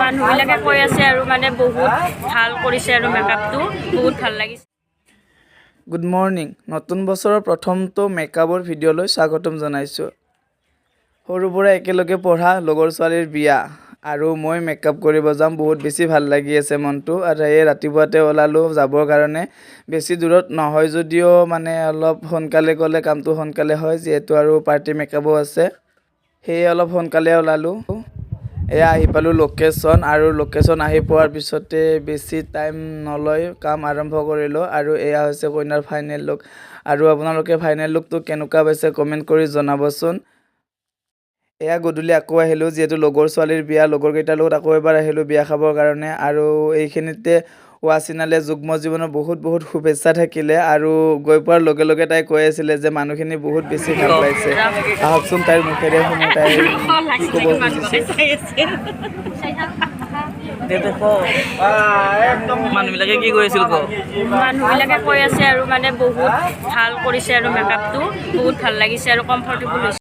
মানুহবিলাকে কৈ আছে আৰু মানে বহুত ভাল কৰিছে আৰু মেকআপটো বহুত ভাল লাগিছে। Good morning. নতুন বছৰৰ প্ৰথমটো মেকআপৰ ভিডিঅ'লৈ স্বাগতম জনাইছোঁ। সৰুৰ পৰা একেলগে পঢ়া লগৰ ছোৱালীৰ বিয়া আৰু মই মেকআপ কৰিব যাম, বহুত বেছি ভাল লাগি আছে মনটো। আৰু এই ৰাতিপুৱাতে ওলালোঁ যাবৰ কাৰণে। বেছি দূৰত নহয় যদিও মানে অলপ সোনকালে গ'লে কামটো সোনকালে হয়, যিহেতু আৰু পাৰ্টি মেকআপো আছে, সেয়ে অলপ সোনকালে ওলালোঁ। এয়া আহি পালোঁ লোকেশ্যন, আৰু লোকেশ্যন আহি পোৱাৰ পিছতে বেছি টাইম নলয় কাম আৰম্ভ কৰিলোঁ। আৰু এয়া হৈছে কইনাৰ ফাইনেল লুক। আৰু আপোনালোকে ফাইনেল লুকটো কেনেকুৱা পাইছে কমেণ্ট কৰি জনাবচোন। এয়া গধূলি আকৌ আহিলোঁ, যিহেতু লগৰ ছোৱালীৰ বিয়া, লগৰকেইটাৰ লগত আকৌ এবাৰ আহিলোঁ বিয়া খাবৰ কাৰণে। আৰু এইখিনিতে ৱাচিনালে যুগ্ম জীৱনৰ বহুত বহুত শুভেচ্ছা থাকিলে। আৰু গৈ পোৱাৰ লগে লগে তাই কৈ আছিলে যে মানুহখিনি বহুত বেছি ভাল পাইছে। আহকচোন তাইৰ মুখেৰে শুনো তাই কি ক'ব খুজিছে। মানুহবিলাকে কি কৰিছিল মানুহবিলাকে কৈ আছে আৰু মানে বহুত ভাল কৰিছে আৰু মেকআপটো বহুত ভাল লাগিছে আৰু কমফৰ্টেবল হৈছে।